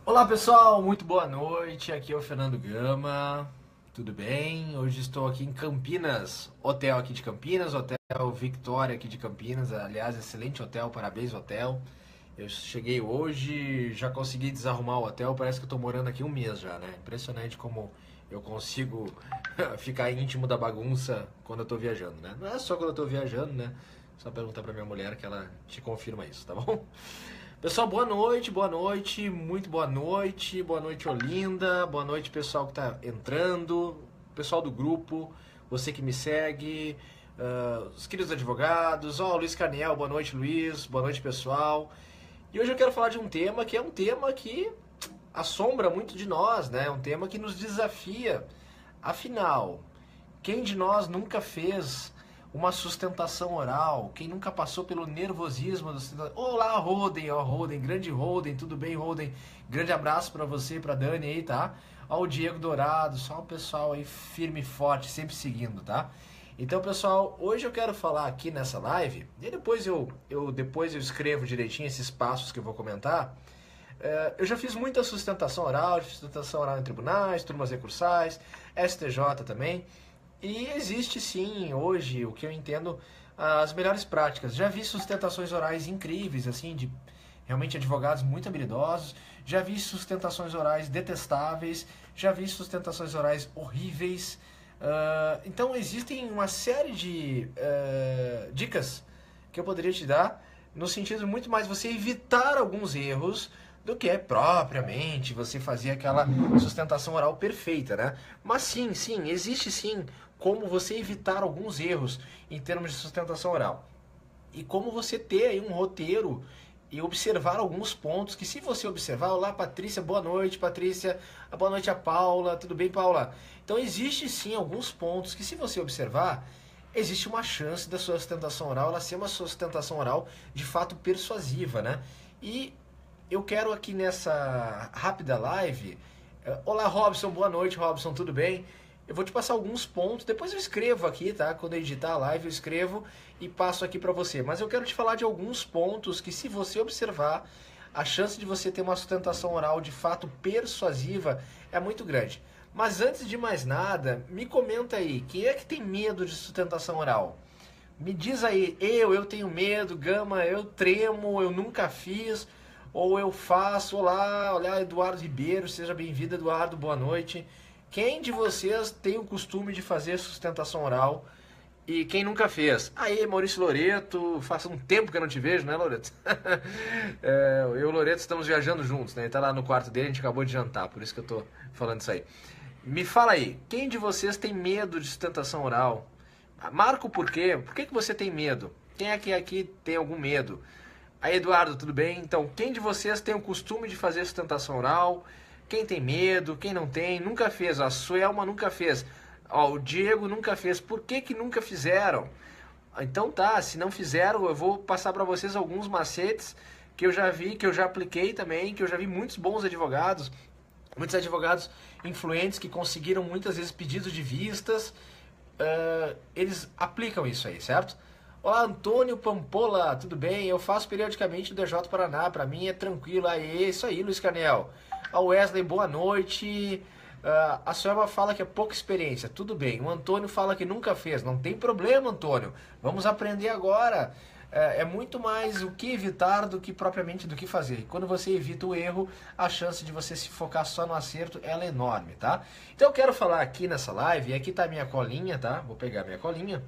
Olá pessoal, muito boa noite. Aqui é o Fernando Gama. Tudo bem? Hoje estou aqui em Campinas, hotel aqui de Campinas, hotel Victoria aqui de Campinas. Aliás, excelente hotel, parabéns hotel. Eu cheguei hoje, já consegui desarrumar o hotel, parece que eu estou morando aqui um mês já, né? Impressionante como eu consigo ficar íntimo da bagunça quando eu estou viajando, né? Não é só quando eu estou viajando, né? Só perguntar para minha mulher que ela te confirma isso, tá bom? Pessoal, boa noite Olinda, boa noite pessoal que está entrando, pessoal do grupo, você que me segue, os queridos advogados, ó, Luiz Carniel, boa noite Luiz, boa noite pessoal. E hoje eu quero falar de um tema que é um tema que assombra muito de nós, né? Um tema que nos desafia. Afinal, quem de nós nunca fez uma sustentação oral? Quem nunca passou pelo nervosismo da sustentação? Olá, Roden, ó, Roden, grande Roden, tudo bem, Roden? Grande abraço pra você e pra Dani aí, tá? Ó, o Diego Dourado, só o pessoal aí firme e forte, sempre seguindo, tá? Então, pessoal, hoje eu quero falar aqui nessa live, e depois eu escrevo direitinho esses passos que eu vou comentar. Eu já fiz muita sustentação oral em tribunais, turmas recursais, STJ também. E existe sim, hoje, o que eu entendo, as melhores práticas. Já vi sustentações orais incríveis, assim, de realmente advogados muito habilidosos. Já vi sustentações orais detestáveis. Já vi sustentações orais horríveis. Então existem uma série de dicas que eu poderia te dar no sentido muito mais você evitar alguns erros do que é propriamente você fazer aquela sustentação oral perfeita, né? Mas sim, sim, existe sim como você evitar alguns erros em termos de sustentação oral. E como você ter aí um roteiro e observar alguns pontos que se você observar, olá Patrícia, boa noite Patrícia, boa noite a Paula, tudo bem Paula? Então existe sim alguns pontos que se você observar, existe uma chance da sua sustentação oral ela ser uma sustentação oral de fato persuasiva, né? E eu quero aqui nessa rápida live. Olá, Robson, boa noite, Robson, tudo bem? Eu vou te passar alguns pontos, depois eu escrevo aqui, tá? Quando eu editar a live, eu escrevo e passo aqui para você. Mas eu quero te falar de alguns pontos que, se você observar, a chance de você ter uma sustentação oral de fato persuasiva é muito grande. Mas antes de mais nada, me comenta aí, quem é que tem medo de sustentação oral? Me diz aí, eu tenho medo, Gama, eu tremo, eu nunca fiz, ou eu faço. Olá, Eduardo Ribeiro, seja bem-vindo, Eduardo, boa noite. Quem de vocês tem o costume de fazer sustentação oral e quem nunca fez? Aí, Maurício Loreto, faz um tempo que eu não te vejo, né, Loreto? Eu e o Loreto estamos viajando juntos, né? Ele tá lá no quarto dele, a gente acabou de jantar, por isso que eu tô falando isso aí. Me fala aí, quem de vocês tem medo de sustentação oral? Marco, por quê? Por que você tem medo? Quem é que aqui tem algum medo? Aí, Eduardo, tudo bem? Então, quem de vocês tem o costume de fazer sustentação oral? Quem tem medo? Quem não tem? Nunca fez. A Suelma nunca fez. Ó, o Diego nunca fez. Por que que nunca fizeram? Então tá, se não fizeram, eu vou passar para vocês alguns macetes que eu já vi, que eu já apliquei também, que eu já vi muitos advogados influentes que conseguiram muitas vezes pedidos de vistas, eles aplicam isso aí, certo? Olá, Antônio Pampola, tudo bem? Eu faço periodicamente o DJ Paraná, pra mim é tranquilo. Aí, é isso aí, Luiz Canel. A Wesley, boa noite. A Suelma fala que é pouca experiência, tudo bem. O Antônio fala que nunca fez, não tem problema, Antônio. Vamos aprender agora. É muito mais o que evitar do que propriamente do que fazer. E quando você evita o erro, a chance de você se focar só no acerto ela é enorme, tá? Então eu quero falar aqui nessa live, e aqui tá a minha colinha, tá? Vou pegar a minha colinha.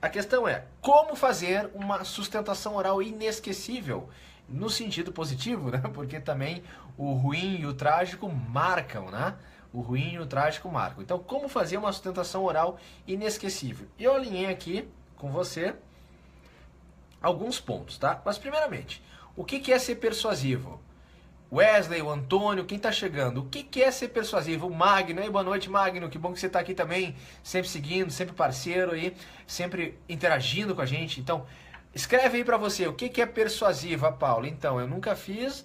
A questão é como fazer uma sustentação oral inesquecível, no sentido positivo, né? Porque também o ruim e o trágico marcam, né? O ruim e o trágico marcam. Então, como fazer uma sustentação oral inesquecível? Eu alinhei aqui com você alguns pontos, tá? Mas primeiramente, o que é ser persuasivo? Wesley, o Antônio, quem tá chegando? O que é ser persuasivo? O Magno, aí, boa noite, Magno, que bom que você tá aqui também, sempre seguindo, sempre parceiro aí, sempre interagindo com a gente. Então, escreve aí pra você, o que é persuasivo, Paula? Então, eu nunca fiz,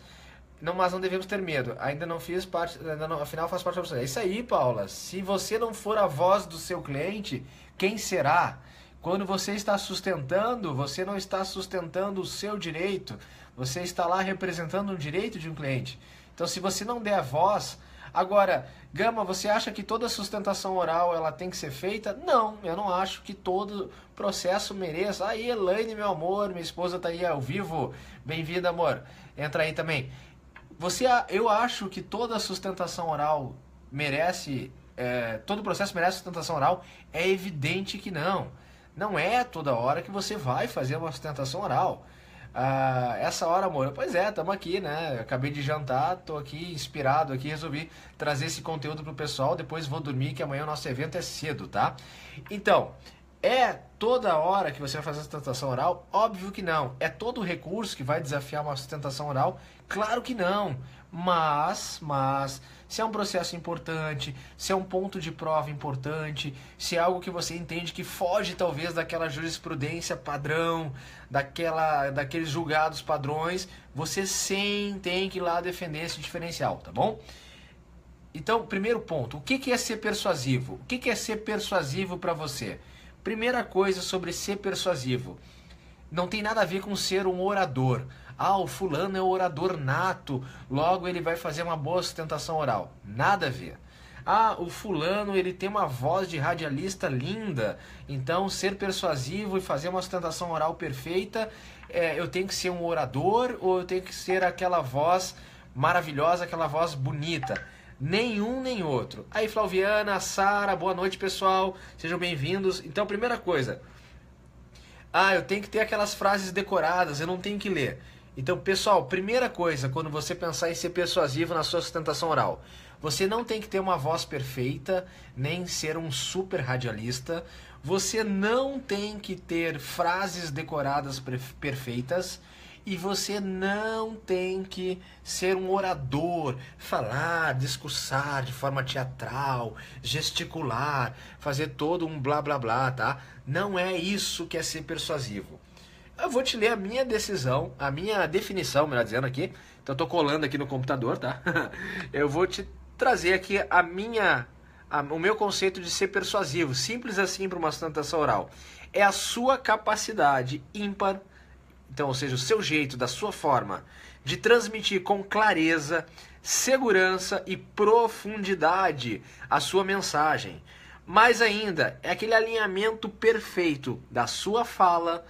não, mas não devemos ter medo. Ainda não fiz parte, afinal faz parte da você. É isso aí, Paula. Se você não for a voz do seu cliente, quem será? Quando você está sustentando, você não está sustentando o seu direito, você está lá representando o direito de um cliente. Então, se você não der voz... Agora, Gama, você acha que toda sustentação oral ela tem que ser feita? Não, eu não acho que todo processo mereça. Aí, Elaine, meu amor, minha esposa tá aí ao vivo. Bem-vinda, amor. Entra aí também. Eu acho que toda sustentação oral merece... todo processo merece sustentação oral? É evidente que não. Não é toda hora que você vai fazer uma sustentação oral. Essa hora, amor, pois é, estamos aqui, né? Acabei de jantar, tô aqui inspirado aqui, resolvi trazer esse conteúdo pro pessoal, depois vou dormir que amanhã o nosso evento é cedo, tá? Então, é toda hora que você vai fazer sustentação oral? Óbvio que não. É todo recurso que vai desafiar uma sustentação oral? Claro que não. Mas, se é um processo importante, se é um ponto de prova importante, se é algo que você entende que foge talvez daquela jurisprudência padrão, daqueles julgados padrões, você sim tem que ir lá defender esse diferencial, tá bom? Então, primeiro ponto, o que é ser persuasivo? O que é ser persuasivo para você? Primeira coisa sobre ser persuasivo, não tem nada a ver com ser um orador. O fulano é um orador nato, logo ele vai fazer uma boa sustentação oral. Nada a ver. O fulano ele tem uma voz de radialista linda, então ser persuasivo e fazer uma sustentação oral perfeita, eu tenho que ser um orador ou eu tenho que ser aquela voz maravilhosa, aquela voz bonita? Nenhum nem outro. Aí, Flaviana, Sara, boa noite, pessoal. Sejam bem-vindos. Então, primeira coisa. Eu tenho que ter aquelas frases decoradas, eu não tenho que ler. Então, pessoal, primeira coisa, quando você pensar em ser persuasivo na sua sustentação oral, você não tem que ter uma voz perfeita, nem ser um super radialista. Você não tem que ter frases decoradas perfeitas. E você não tem que ser um orador, falar, discursar de forma teatral, gesticular, fazer todo um blá blá blá, tá? Não é isso que é ser persuasivo. Eu vou te ler a minha decisão, a minha definição, melhor dizendo aqui. Então eu tô colando aqui no computador, tá? Eu vou te trazer aqui o meu conceito de ser persuasivo, simples assim para uma sustentação oral. É a sua capacidade ímpar. Então, ou seja, o seu jeito, da sua forma de transmitir com clareza, segurança e profundidade a sua mensagem. Mais ainda, é aquele alinhamento perfeito da sua fala,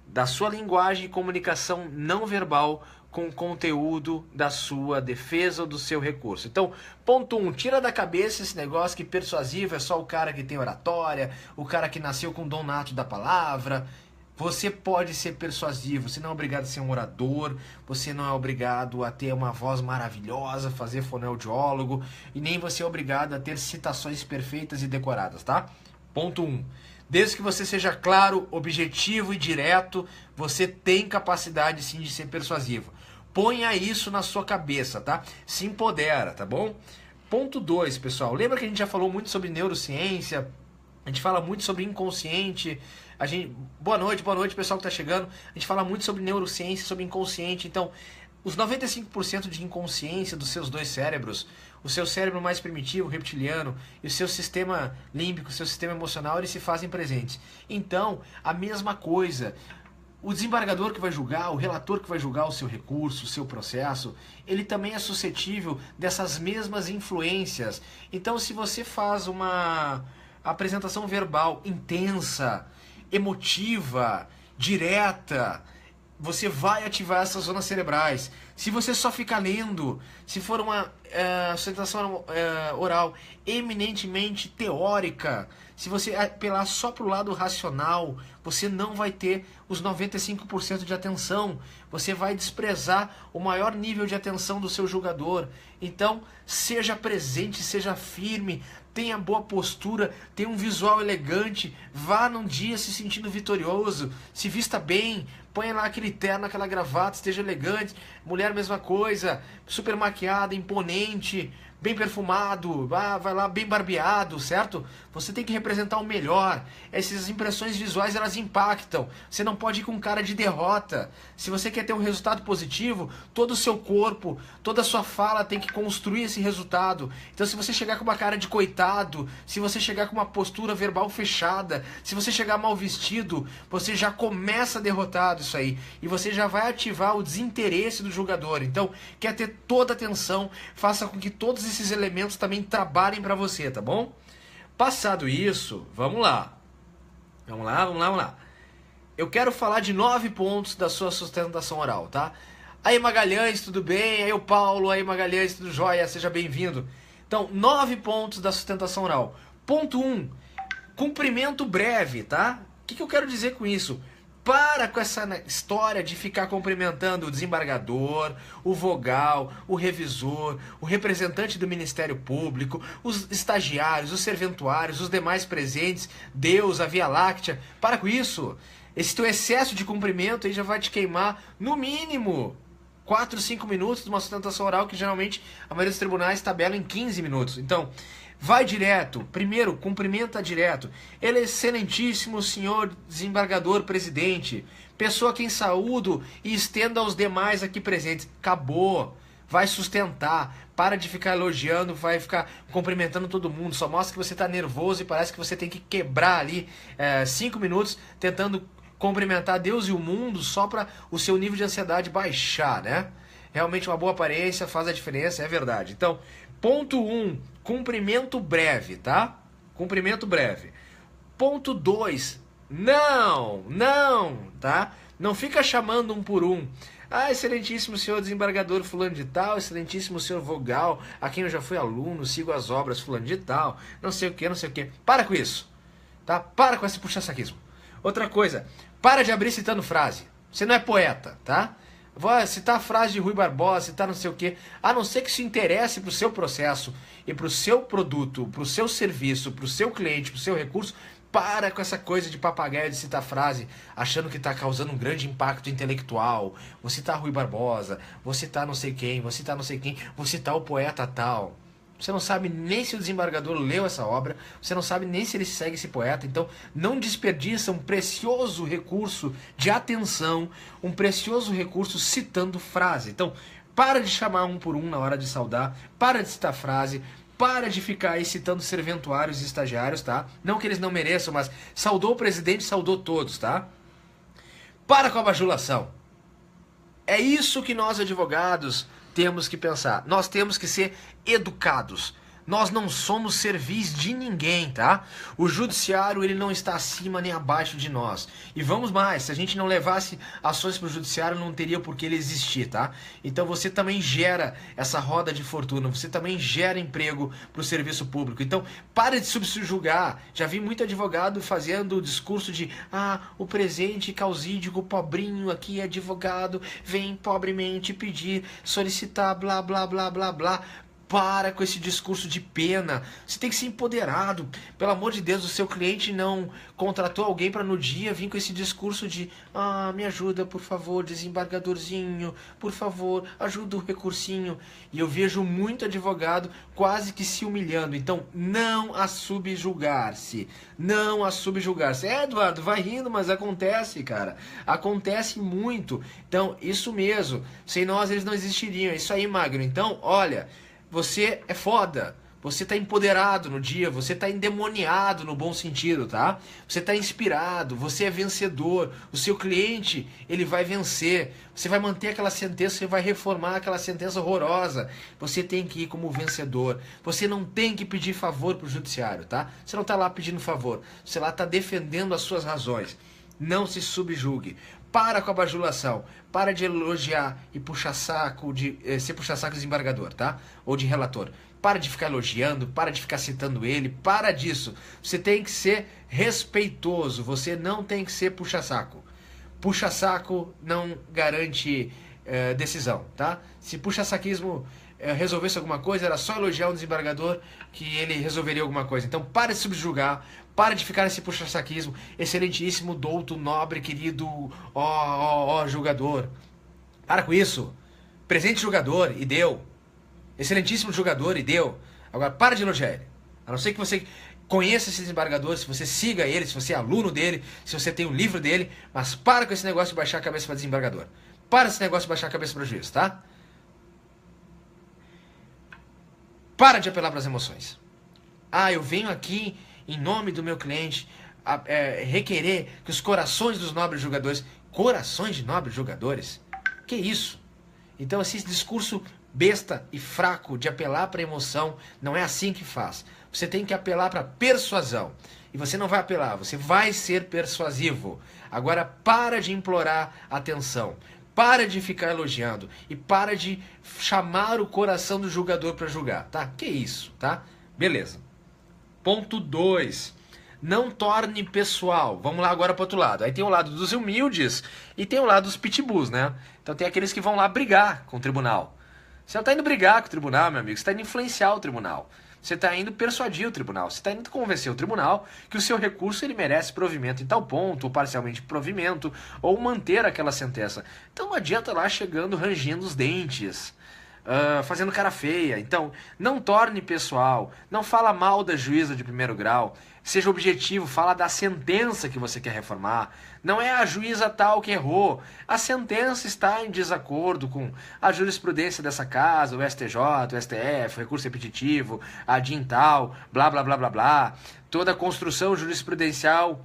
da sua linguagem e comunicação não verbal com o conteúdo da sua defesa ou do seu recurso. Então, ponto 1, tira da cabeça esse negócio que persuasivo é só o cara que tem oratória, o cara que nasceu com o dom nato da palavra. Você pode ser persuasivo, você não é obrigado a ser um orador, você não é obrigado a ter uma voz maravilhosa, fazer fonoaudiólogo, e nem você é obrigado a ter citações perfeitas e decoradas, tá? Ponto 1. Desde que você seja claro, objetivo e direto, você tem capacidade sim de ser persuasivo. Ponha isso na sua cabeça, tá? Se empodera, tá bom? Ponto 2, pessoal. Lembra que a gente já falou muito sobre neurociência? A gente fala muito sobre inconsciente. Boa noite, pessoal que está chegando. A gente fala muito sobre neurociência, sobre inconsciente. Então, os 95% de inconsciência dos seus dois cérebros, o seu cérebro mais primitivo, reptiliano, e o seu sistema límbico, o seu sistema emocional, eles se fazem presentes. Então, a mesma coisa. O desembargador que vai julgar, o relator que vai julgar o seu recurso, o seu processo, ele também é suscetível dessas mesmas influências. Então, se você faz uma apresentação verbal intensa, emotiva, direta, você vai ativar essas zonas cerebrais. Se você só ficar lendo, se for uma sustentação oral eminentemente teórica, se você apelar só para o lado racional, você não vai ter os 95% de atenção. Você vai desprezar o maior nível de atenção do seu julgador. Então, seja presente, seja firme, tenha boa postura, tenha um visual elegante, vá num dia se sentindo vitorioso, se vista bem, ponha lá aquele terno, aquela gravata, esteja elegante. Mulher, mesma coisa, super maquiada, imponente, bem perfumado, vai lá bem barbeado, certo? Você tem que representar o melhor. Essas impressões visuais, elas impactam. Você não pode ir com cara de derrota. Se você quer ter um resultado positivo, todo o seu corpo, toda a sua fala tem que construir esse resultado. Então, se você chegar com uma cara de coitado, se você chegar com uma postura verbal fechada, se você chegar mal vestido, você já começa derrotado. isso aí. E você já vai ativar o desinteresse do jogador. Então, quer ter toda a atenção, faça com que todos esses elementos também trabalhem para você, tá bom? Passado isso, vamos lá. Vamos lá. Eu quero falar de 9 pontos da sua sustentação oral, tá? Aí Magalhães, tudo bem? Aí o Paulo, aí Magalhães, tudo jóia? Seja bem-vindo. Então, 9 pontos da sustentação oral. Ponto 1, cumprimento breve, tá? O que eu quero dizer com isso? Para com essa história de ficar cumprimentando o desembargador, o vogal, o revisor, o representante do Ministério Público, os estagiários, os serventuários, os demais presentes, Deus, a Via Láctea. Para com isso. Esse teu excesso de cumprimento aí já vai te queimar, no mínimo, 4, 5 minutos de uma sustentação oral que geralmente a maioria dos tribunais tabela em 15 minutos. Então, vai direto. Primeiro, cumprimenta direto. Ele é excelentíssimo senhor desembargador presidente. Pessoa a quem saúdo e estendo aos demais aqui presentes. Acabou. Vai sustentar. Para de ficar elogiando, vai ficar cumprimentando todo mundo. Só mostra que você está nervoso e parece que você tem que quebrar ali 5 minutos tentando cumprimentar Deus e o mundo só para o seu nível de ansiedade baixar, né? Realmente uma boa aparência faz a diferença, é verdade. Então, ponto 1, cumprimento breve, tá? Cumprimento breve. Ponto 2, não, tá? Não fica chamando um por um. Ah, excelentíssimo senhor desembargador fulano de tal, excelentíssimo senhor vogal, a quem eu já fui aluno, sigo as obras fulano de tal, não sei o que. Para com isso, tá? Para com esse puxa-saquismo. Outra coisa, para de abrir citando frase. Você não é poeta, tá? Vou citar a frase de Rui Barbosa, citar não sei o quê. A não ser que se interesse para o seu processo e para o seu produto, para o seu serviço, para o seu cliente, para o seu recurso, para com essa coisa de papagaio de citar frase, achando que está causando um grande impacto intelectual. Vou citar Rui Barbosa, vou citar não sei quem, vou citar não sei quem, vou citar o poeta tal. Você não sabe nem se o desembargador leu essa obra, você não sabe nem se ele segue esse poeta, então não desperdiça um precioso recurso de atenção, um precioso recurso citando frase. Então, para de chamar um por um na hora de saudar, para de citar frase, para de ficar aí citando serventuários e estagiários, tá? Não que eles não mereçam, mas saudou o presidente, saudou todos, tá? Para com a bajulação. É isso que nós advogados temos que pensar. Nós temos que ser educados. Nós não somos servis de ninguém, tá? O judiciário, ele não está acima nem abaixo de nós. E vamos mais, se a gente não levasse ações para o judiciário, não teria por que ele existir, tá? Então você também gera essa roda de fortuna, você também gera emprego para o serviço público. Então, pare de subjugar. Já vi muito advogado fazendo o discurso de o presente causídico, pobrinho aqui, advogado, vem pobremente pedir, solicitar, blá, blá, blá, blá, blá. Para com esse discurso de pena. Você tem que ser empoderado. Pelo amor de Deus, o seu cliente não contratou alguém para no dia vir com esse discurso de me ajuda, por favor, desembargadorzinho, por favor, ajuda o recursinho. E eu vejo muito advogado quase que se humilhando. Então, não a subjugar-se. Não a subjugar-se. Eduardo, vai rindo, mas acontece, cara. Acontece muito. Então, isso mesmo. Sem nós, eles não existiriam. É isso aí, Magno. Então, olha, você é foda, você tá empoderado no dia, você tá endemoniado no bom sentido, tá? Você tá inspirado, você é vencedor, o seu cliente, ele vai vencer, você vai manter aquela sentença, você vai reformar aquela sentença horrorosa, você tem que ir como vencedor, você não tem que pedir favor pro judiciário, tá? Você não tá lá pedindo favor, você lá tá defendendo as suas razões, não se subjugue. Para com a bajulação, para de elogiar e puxar saco, de ser puxar saco de desembargador, tá? Ou de relator. Para de ficar elogiando, para de ficar citando ele, para disso. Você tem que ser respeitoso, você não tem que ser puxa saco. Puxa saco não garante decisão, tá? Se puxa saquismo resolvesse alguma coisa, era só elogiar um desembargador que ele resolveria alguma coisa. Então para de subjugar, para de ficar nesse puxa-saquismo. Excelentíssimo, douto, nobre, querido, julgador. Para com isso. Presente julgador, e deu. Excelentíssimo julgador, e deu. Agora, para de elogiar ele. A não ser que você conheça esse desembargador, se você siga ele, se você é aluno dele, se você tem um livro dele, mas para com esse negócio de baixar a cabeça para desembargador. Para esse negócio de baixar a cabeça para o juiz, tá? Para de apelar para as emoções. Eu venho aqui em nome do meu cliente requerer que os corações dos nobres julgadores... corações de nobres jogadores? Que isso? Então esse discurso besta e fraco de apelar para emoção, não é assim que faz. Você tem que apelar para persuasão. E você não vai apelar, você vai ser persuasivo. Agora para de implorar atenção. Para de ficar elogiando. E para de chamar o coração do jogador para julgar, tá? Que isso, tá? Beleza. Ponto 2. Não torne pessoal. Vamos lá agora para outro lado. Aí tem o lado dos humildes e tem o lado dos pitbulls, né? Então tem aqueles que vão lá brigar com o tribunal. Você não está indo brigar com o tribunal, meu amigo. Você está indo influenciar o tribunal. Você está indo persuadir o tribunal. Você está indo convencer o tribunal que o seu recurso ele merece provimento em tal ponto, ou parcialmente provimento, ou manter aquela sentença. Então não adianta lá chegando rangindo os dentes, fazendo cara feia. Então não torne pessoal. Não fala mal da juíza de primeiro grau. Seja objetivo, fala da sentença que você quer reformar. Não é a juíza tal que errou. A sentença está em desacordo com a jurisprudência dessa casa, o STJ, o STF, o recurso repetitivo, a DIN tal, blá, blá, blá, blá, blá. Toda a construção jurisprudencial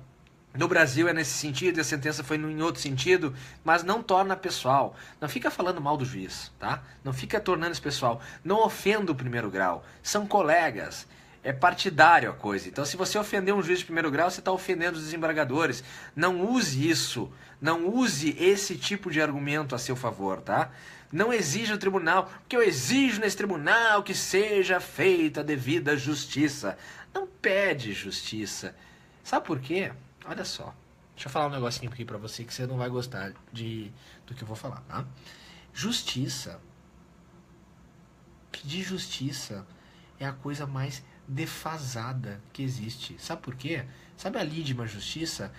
no Brasil é nesse sentido e a sentença foi em outro sentido, mas não torna pessoal. Não fica falando mal do juiz, tá? Não fica tornando isso pessoal. Não ofenda o primeiro grau. São colegas. É partidário a coisa. Então, se você ofender um juiz de primeiro grau, você está ofendendo os desembargadores. Não use isso. Não use esse tipo de argumento a seu favor, tá? Não exija o tribunal, porque eu exijo nesse tribunal que seja feita a devida justiça. Não pede justiça. Sabe por quê? Olha só. Deixa eu falar um negocinho aqui pra você que você não vai gostar do que eu vou falar, tá? Justiça. Pedir justiça é a coisa mais defasada que existe. Sabe por quê? Sabe a lei de uma justiça?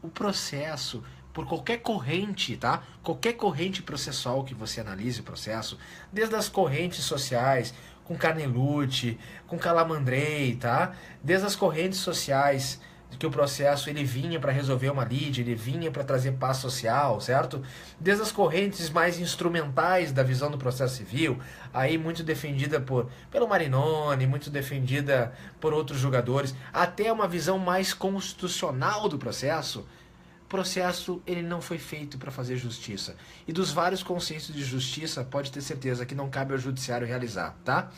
O processo, por qualquer corrente, tá? Qualquer corrente processual que você analise o processo, desde as correntes sociais, com Carnelucci, com Calamandrei, tá? Desde as correntes sociais que o processo ele vinha para resolver uma lide, ele vinha para trazer paz social, certo? Desde as correntes mais instrumentais da visão do processo civil, aí muito defendida pelo Marinoni, muito defendida por outros julgadores, até uma visão mais constitucional do processo. O processo ele não foi feito para fazer justiça. E dos vários conceitos de justiça, pode ter certeza que não cabe ao judiciário realizar, tá?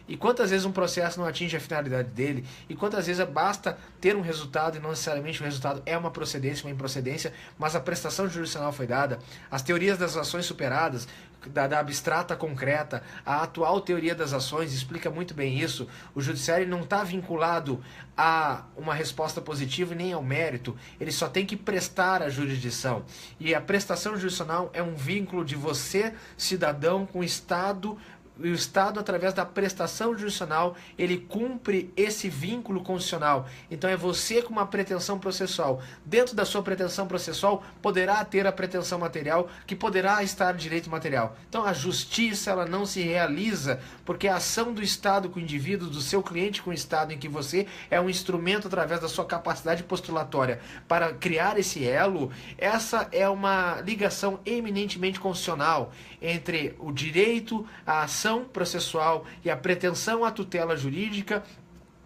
E quantas vezes um processo não atinge a finalidade dele, e quantas vezes basta ter um resultado, e não necessariamente o resultado é uma procedência, uma improcedência, mas a prestação jurisdicional foi dada, as teorias das ações superadas, da abstrata à concreta, a atual teoria das ações explica muito bem isso. O judiciário não está vinculado a uma resposta positiva e nem ao mérito, ele só tem que prestar a jurisdição. E a prestação jurisdicional é um vínculo de você, cidadão, com o Estado. E o Estado, através da prestação jurisdicional, ele cumpre esse vínculo constitucional. Então é você com uma pretensão processual. Dentro da sua pretensão processual, poderá ter a pretensão material, que poderá estar direito material. Então a justiça ela não se realiza porque a ação do Estado com o indivíduo, do seu cliente com o Estado, em que você é um instrumento através da sua capacidade postulatória para criar esse elo, essa é uma ligação eminentemente constitucional entre o direito à ação processual e a pretensão à tutela jurídica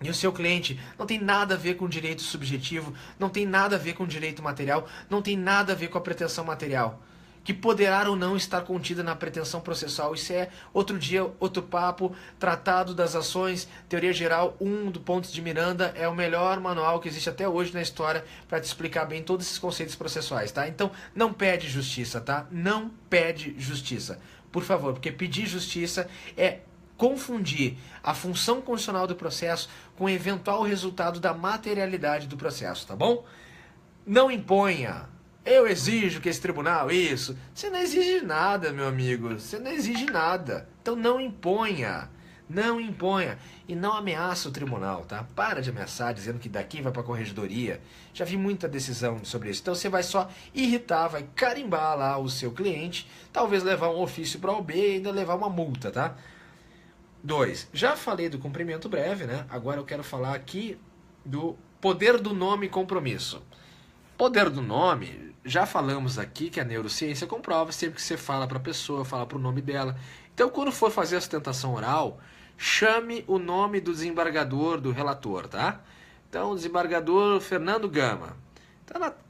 e o seu cliente. Não tem nada a ver com direito subjetivo, não tem nada a ver com direito material, não tem nada a ver com a pretensão material, que poderá ou não estar contida na pretensão processual. Isso é outro dia, outro papo. Tratado das Ações, Teoria Geral 1 do Pontes de Miranda é o melhor manual que existe até hoje na história para te explicar bem todos esses conceitos processuais, tá? Então não pede justiça, tá? Não pede justiça, por favor, porque pedir justiça é confundir a função constitucional do processo com o eventual resultado da materialidade do processo, tá bom? Não imponha. Eu exijo que esse tribunal, isso. Você não exige nada, meu amigo. Você não exige nada. Então não imponha. Não imponha. E não ameaça o tribunal, tá? Para de ameaçar dizendo que daqui vai pra corregedoria. Já vi muita decisão sobre isso. Então você vai só irritar, vai carimbar lá o seu cliente, talvez levar um ofício para OB e ainda levar uma multa, tá? 2. Já falei do cumprimento breve, né? Agora eu quero falar aqui do poder do nome e compromisso. Poder do nome, já falamos aqui que a neurociência comprova sempre que você fala para a pessoa, fala para o nome dela. Então, quando for fazer a sustentação oral, chame o nome do desembargador, do relator, tá? Então, desembargador Fernando Gama.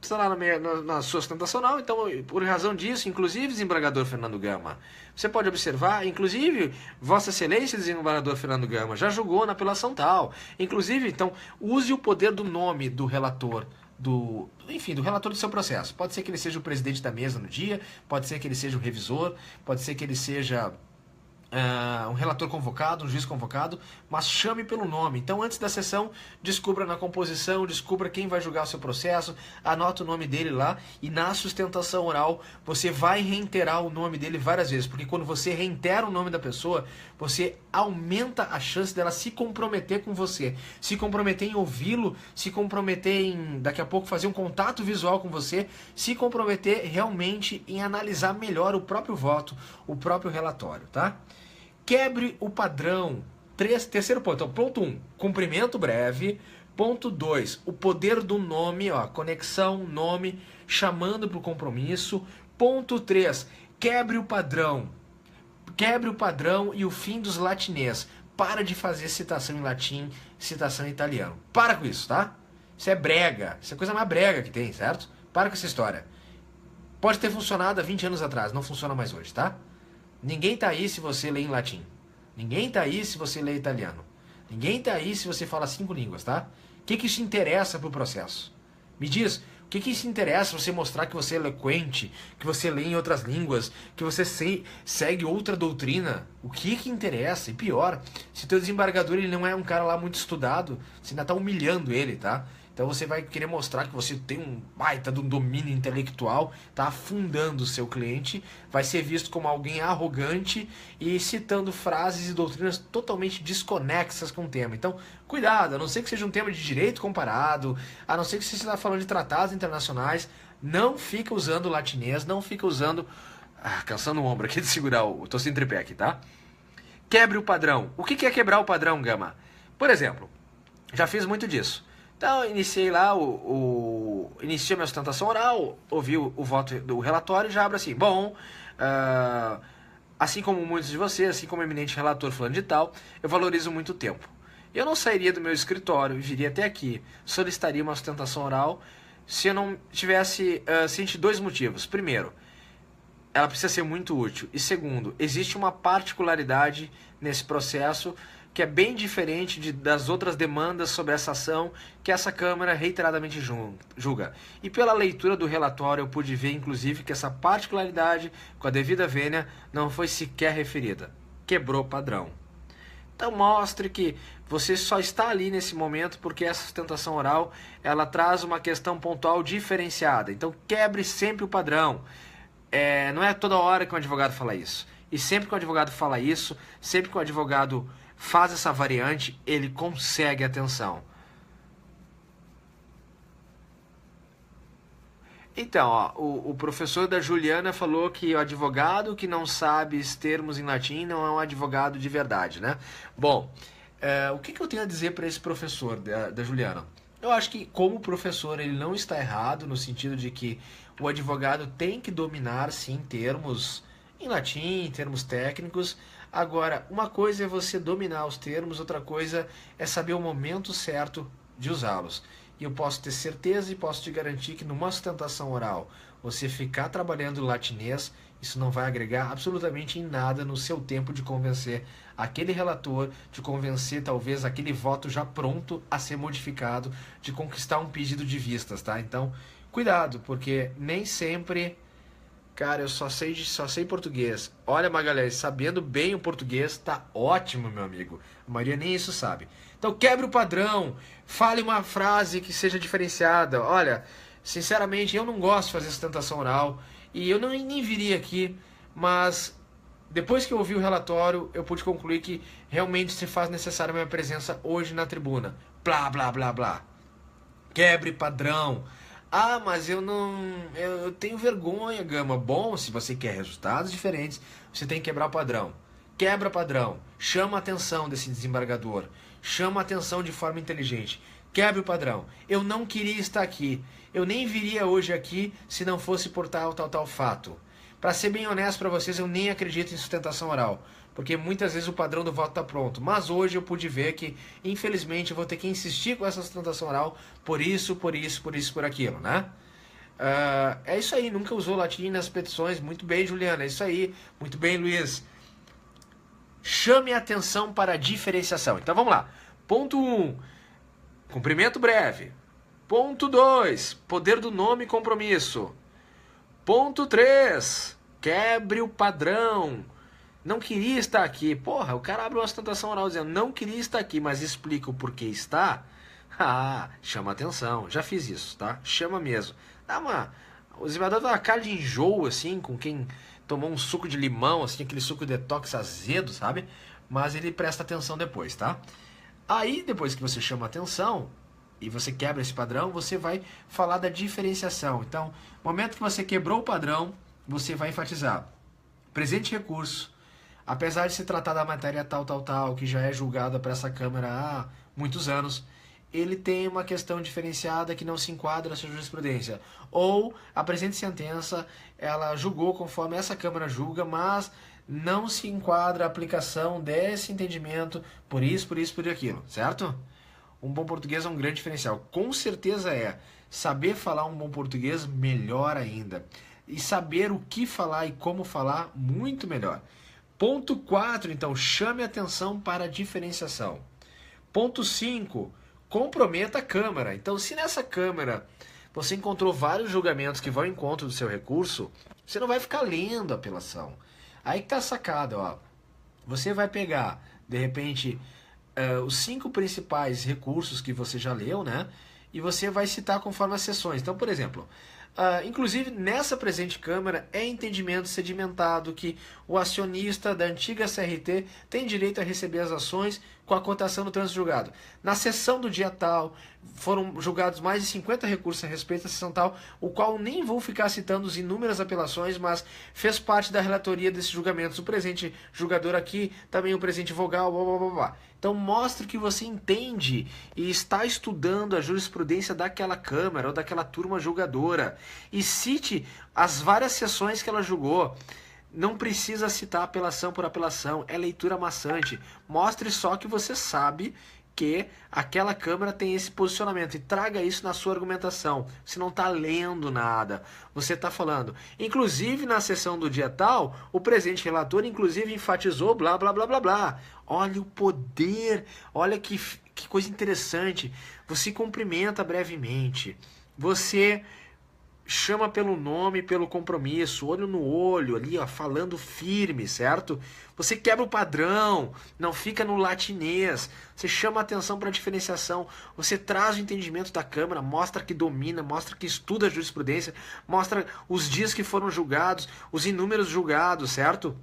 Está lá na sua sustentação oral, então, por razão disso, inclusive, desembargador Fernando Gama, você pode observar, inclusive, Vossa Excelência, desembargador Fernando Gama, já julgou na apelação tal. Inclusive, então, use o poder do nome do relator, do relator do seu processo. Pode ser que ele seja o presidente da mesa no dia, pode ser que ele seja o revisor, pode ser que ele seja um relator convocado, um juiz convocado, mas chame pelo nome. Então, antes da sessão, descubra na composição, descubra quem vai julgar o seu processo, anota o nome dele lá, e na sustentação oral você vai reiterar o nome dele várias vezes, porque quando você reitera o nome da pessoa, você aumenta a chance dela se comprometer com você, se comprometer em ouvi-lo, se comprometer em, daqui a pouco, fazer um contato visual com você, se comprometer realmente em analisar melhor o próprio voto, o próprio relatório, tá? Quebre o padrão. Terceiro ponto. Então, ponto 1, cumprimento breve. Ponto 2, o poder do nome, conexão, nome, chamando para o compromisso. Ponto 3, quebre o padrão. Quebre o padrão e o fim dos latinês. Para de fazer citação em latim, citação em italiano. Para com isso, tá? Isso é brega. Isso é a coisa mais brega que tem, certo? Para com essa história. Pode ter funcionado há 20 anos atrás, não funciona mais hoje, tá? Ninguém tá aí se você lê em latim. Ninguém tá aí se você lê italiano. Ninguém tá aí se você fala 5 línguas, tá? O que isso interessa pro processo? Me diz, o que isso interessa você mostrar que você é eloquente, que você lê em outras línguas, que você segue outra doutrina? O que interessa? E pior, se teu desembargador ele não é um cara lá muito estudado, você ainda tá humilhando ele, tá? Então você vai querer mostrar que você tem um baita de um domínio intelectual, tá afundando o seu cliente, vai ser visto como alguém arrogante e citando frases e doutrinas totalmente desconexas com o tema. Então, cuidado, a não ser que seja um tema de direito comparado, a não ser que você esteja falando de tratados internacionais, não fica usando latinês, não fica usando... cansando o ombro aqui de segurar tô sem tripé aqui, tá? Quebre o padrão. O que é quebrar o padrão, Gama? Por exemplo, já fiz muito disso. Então, iniciei lá, iniciei minha sustentação oral, ouvi o voto do relatório e já abro assim. Bom, assim como muitos de vocês, assim como o eminente relator falando de tal, eu valorizo muito o tempo. Eu não sairia do meu escritório e viria até aqui, solicitaria uma sustentação oral, se eu não tivesse ciente de 2 motivos. Primeiro, ela precisa ser muito útil. E segundo, existe uma particularidade nesse processo que é bem diferente das outras demandas sobre essa ação que essa Câmara reiteradamente julga. E pela leitura do relatório eu pude ver, inclusive, que essa particularidade, com a devida vênia, não foi sequer referida. Quebrou padrão. Então mostre que você só está ali nesse momento porque essa sustentação oral ela traz uma questão pontual diferenciada. Então quebre sempre o padrão. Não é toda hora que um advogado fala isso. E sempre que o advogado fala isso, sempre que o advogado faz essa variante, ele consegue atenção. Então, o professor da Juliana falou que o advogado que não sabe os termos em latim não é um advogado de verdade, né? Bom, o que eu tenho a dizer para esse professor da Juliana? Eu acho que, como professor, ele não está errado, no sentido de que o advogado tem que dominar, sim, termos em latim, termos técnicos. Agora, uma coisa é você dominar os termos, outra coisa é saber o momento certo de usá-los. E eu posso ter certeza e posso te garantir que numa sustentação oral, você ficar trabalhando latinês, isso não vai agregar absolutamente em nada no seu tempo de convencer aquele relator, de convencer talvez aquele voto já pronto a ser modificado, de conquistar um pedido de vistas, tá? Então, cuidado, porque nem sempre... Cara, eu só sei português. Olha, Magalhães, sabendo bem o português, tá ótimo, meu amigo. A maioria nem isso sabe. Então, quebre o padrão. Fale uma frase que seja diferenciada. Olha, sinceramente, eu não gosto de fazer sustentação oral. E eu nem viria aqui. Mas, depois que eu ouvi o relatório, eu pude concluir que realmente se faz necessária a minha presença hoje na tribuna. Blá, blá, blá, blá. Quebre padrão. Mas eu tenho vergonha, Gama. Bom, se você quer resultados diferentes, você tem que quebrar o padrão. Quebra padrão. Chama a atenção desse desembargador. Chama a atenção de forma inteligente. Quebre o padrão. Eu não queria estar aqui. Eu nem viria hoje aqui se não fosse por tal fato. Para ser bem honesto para vocês, eu nem acredito em sustentação oral. porque muitas vezes o padrão do voto está pronto. Mas hoje eu pude ver que, infelizmente, eu vou ter que insistir com essa sustentação oral por isso, por aquilo, né? É isso aí, nunca usou latim nas petições. Muito bem, Juliana, é isso aí. Muito bem, Luiz. Chame a atenção para a diferenciação. Então vamos lá. Ponto 1, cumprimento breve. Ponto 2, poder do nome e compromisso. Ponto 3, quebre o padrão. Não queria estar aqui. Porra, o cara abre uma sustentação oral dizendo não queria estar aqui, mas explica o porquê está. Chama atenção. Já fiz isso, tá? Chama mesmo. O desembargador dá uma cara de enjoo, assim, com quem tomou um suco de limão, assim, aquele suco detox azedo, sabe? Mas ele presta atenção depois, tá? Aí, depois que você chama atenção e você quebra esse padrão, você vai falar da diferenciação. Então, no momento que você quebrou o padrão, você vai enfatizar. Presente recurso, apesar de se tratar da matéria tal, que já é julgada para essa Câmara há muitos anos, ele tem uma questão diferenciada que não se enquadra na sua jurisprudência. Ou a presente sentença, ela julgou conforme essa Câmara julga, mas não se enquadra a aplicação desse entendimento por isso, por aquilo, certo? Um bom português é um grande diferencial. Com certeza é. Saber falar um bom português, melhor ainda. E saber o que falar e como falar, muito melhor. Ponto 4, então, chame atenção para a diferenciação. Ponto 5, comprometa a Câmara. Então, se nessa Câmara você encontrou vários julgamentos que vão ao encontro do seu recurso, você não vai ficar lendo a apelação. Aí que tá a sacada, ó. Você vai pegar, de repente, os 5 principais recursos que você já leu, né? E você vai citar conforme as sessões. Então, por exemplo, inclusive nessa presente Câmara é entendimento sedimentado que o acionista da antiga CRT tem direito a receber as ações com a cotação do trânsito julgado. Na sessão do dia tal, foram julgados mais de 50 recursos a respeito da sessão tal, o qual nem vou ficar citando as inúmeras apelações, mas fez parte da relatoria desses julgamentos. O presente julgador aqui, também o presente vogal, blá, blá, blá, blá. Então mostre que você entende e está estudando a jurisprudência daquela Câmara ou daquela turma julgadora. E cite as várias sessões que ela julgou. Não precisa citar apelação por apelação, é leitura maçante. Mostre só que você sabe que aquela Câmara tem esse posicionamento e traga isso na sua argumentação. Você não está lendo nada, você está falando. Inclusive na sessão do dia tal, o presente relator inclusive enfatizou blá blá blá blá blá. Olha o poder, olha que coisa interessante. Você cumprimenta brevemente, você chama pelo nome, pelo compromisso, olho no olho ali, ó, falando firme, certo? Você quebra o padrão, não fica no latinês, você chama a atenção para a diferenciação, você traz o entendimento da Câmara, mostra que domina, mostra que estuda a jurisprudência, mostra os dias que foram julgados, os inúmeros julgados, certo?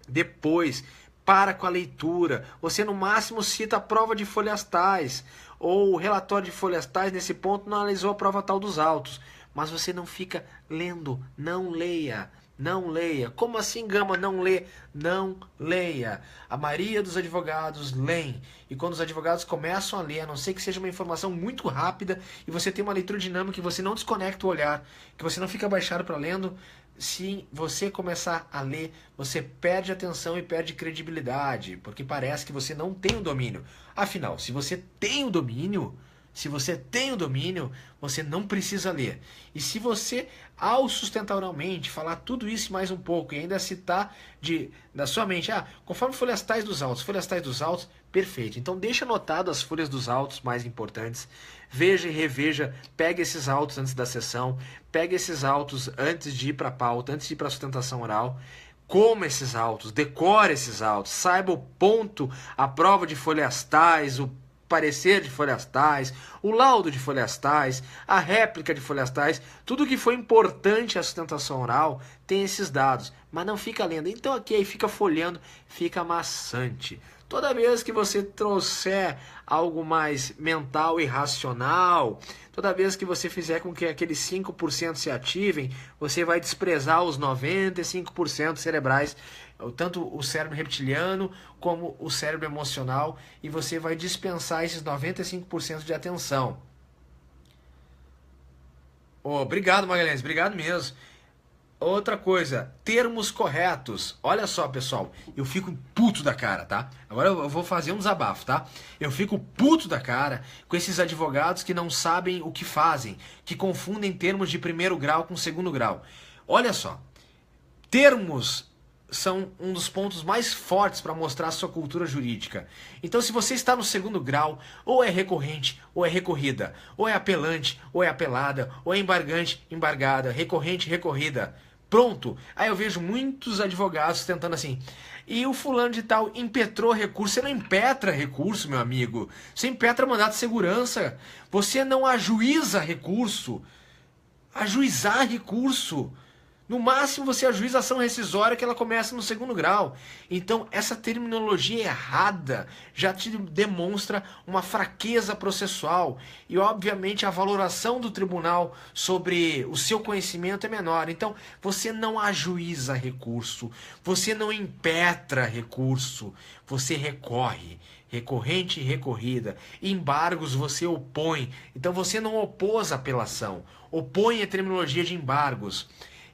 Depois, para com a leitura, você no máximo cita a prova de folhas tais, ou o relatório de folhas tais, nesse ponto não analisou a prova tal dos autos. Mas você não fica lendo, não leia, não leia. Como assim, Gama, não lê? Não leia. A maioria dos advogados leem. E quando os advogados começam a ler, a não ser que seja uma informação muito rápida, e você tem uma leitura dinâmica, e você não desconecta o olhar, que você não fica baixado para lendo, se você começar a ler, você perde atenção e perde credibilidade, porque parece que você não tem o domínio. Afinal, se você tem o domínio, você não precisa ler. E se você, ao sustentar oralmente, falar tudo isso mais um pouco e ainda citar da sua mente, conforme folhas tais dos autos, perfeito. Então deixa anotado as folhas dos autos mais importantes, veja e reveja, pega esses autos antes da sessão, pega esses autos antes de ir para a pauta, antes de ir para a sustentação oral, coma esses autos, decore esses autos, saiba o ponto, a prova de folhas tais, o parecer de folhas tais, o laudo de folhas tais, a réplica de folhas tais, tudo que foi importante à sustentação oral tem esses dados, mas não fica lendo. Então aqui aí fica folheando, fica maçante. Toda vez que você trouxer algo mais mental e racional, toda vez que você fizer com que aqueles 5% se ativem, você vai desprezar os 95% cerebrais, tanto o cérebro reptiliano como o cérebro emocional, e você vai dispensar esses 95% de atenção. Obrigado, Magalhães, obrigado mesmo. Outra coisa, termos corretos. Olha só, pessoal, eu fico puto da cara, tá? Agora eu vou fazer um desabafo, tá? Eu fico puto da cara com esses advogados que não sabem o que fazem, que confundem termos de primeiro grau com segundo grau. Olha só, termos são um dos pontos mais fortes para mostrar a sua cultura jurídica. Então, se você está no segundo grau, ou é recorrente, ou é recorrida, ou é apelante, ou é apelada, ou é embargante, embargada, recorrente, recorrida. Pronto. Aí eu vejo muitos advogados tentando assim. E o fulano de tal impetrou recurso. Você não impetra recurso, meu amigo. Você impetra mandado de segurança. Você não ajuiza recurso. Ajuizar recurso. No máximo você ajuiza a ação rescisória que ela começa no segundo grau. Então essa terminologia errada já te demonstra uma fraqueza processual. E obviamente a valoração do tribunal sobre o seu conhecimento é menor. Então você não ajuiza recurso, você não impetra recurso, você recorre. Recorrente e recorrida. Embargos você opõe. Então você não opôs a apelação. Opõe a terminologia de embargos.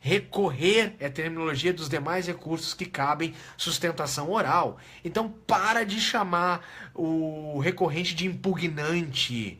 Recorrer é a terminologia dos demais recursos que cabem sustentação oral. Então para de chamar o recorrente de impugnante,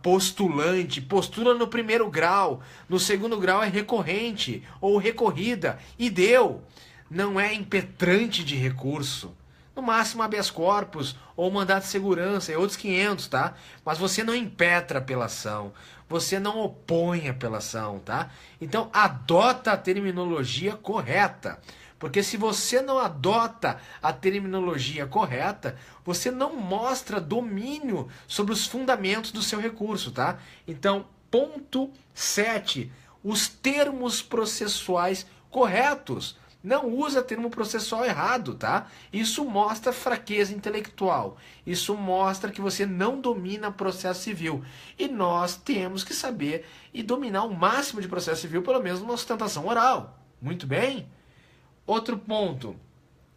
postulante. Postula no primeiro grau, no segundo grau é recorrente ou recorrida. E deu. Não é impetrante de recurso. No máximo habeas corpus ou mandado de segurança, é outros 500, tá? Mas você não impetra a apelação, você não opõe a apelação, tá? Então adota a terminologia correta, porque se você não adota a terminologia correta, você não mostra domínio sobre os fundamentos do seu recurso, tá? Então, ponto 7, os termos processuais corretos. Não usa termo processual errado, tá? Isso mostra fraqueza intelectual. Isso mostra que você não domina processo civil. E nós temos que saber e dominar o máximo de processo civil, pelo menos numa sustentação oral. Muito bem? Outro ponto.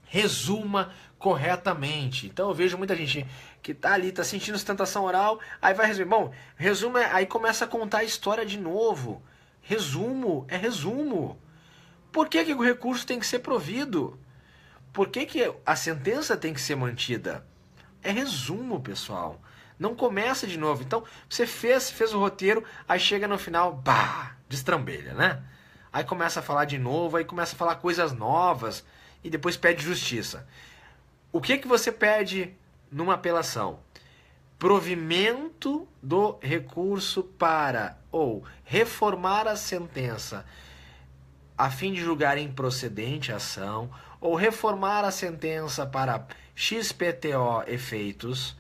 Resuma corretamente. Então eu vejo muita gente que tá ali, tá sentindo sustentação oral, aí vai resumir. Bom, resumo aí começa a contar a história de novo. Resumo é resumo. Por que o recurso tem que ser provido? Por que a sentença tem que ser mantida? É resumo, pessoal. Não começa de novo. Então, você fez o roteiro, aí chega no final, bah, destrambelha, né? Aí começa a falar de novo, aí começa a falar coisas novas e depois pede justiça. O que você pede numa apelação? Provimento do recurso para ou reformar a sentença a fim de julgar improcedente a ação, ou reformar a sentença para XPTO efeitos,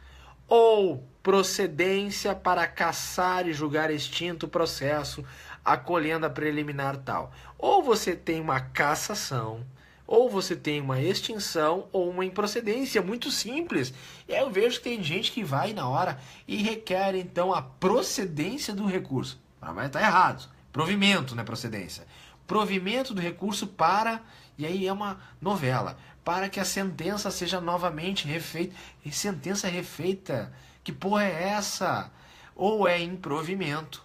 ou procedência para cassar e julgar extinto o processo, acolhendo a preliminar tal. Ou você tem uma cassação, ou você tem uma extinção, ou uma improcedência, muito simples. E aí eu vejo que tem gente que vai na hora e requer então a procedência do recurso. Mas está errado. Provimento, não é procedência. Provimento do recurso para, e aí é uma novela, para que a sentença seja novamente refeita. E sentença refeita, que porra é essa? Ou é improvimento,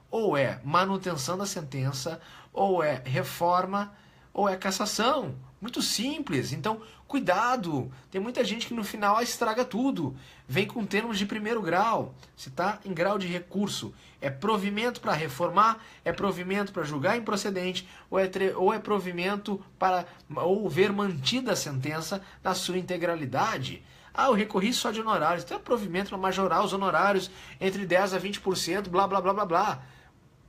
ou é manutenção da sentença, ou é reforma, ou é cassação. Muito simples. Então, cuidado. Tem muita gente que no final estraga tudo. Vem com termos de primeiro grau. Se está em grau de recurso, é provimento para reformar, é provimento para julgar improcedente, ou é provimento para ou ver mantida a sentença na sua integralidade. Eu recorri só de honorários. Então é provimento para majorar os honorários entre 10% a 20%, blá, blá, blá, blá, blá.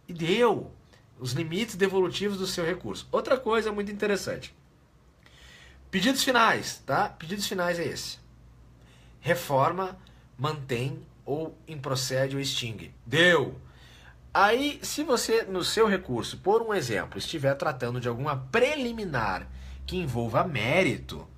E deu os limites devolutivos do seu recurso. Outra coisa muito interessante. Pedidos finais, tá? Pedidos finais é esse. Reforma, mantém ou improcede ou extingue. Deu! Aí, se você, no seu recurso, por um exemplo, estiver tratando de alguma preliminar que envolva mérito,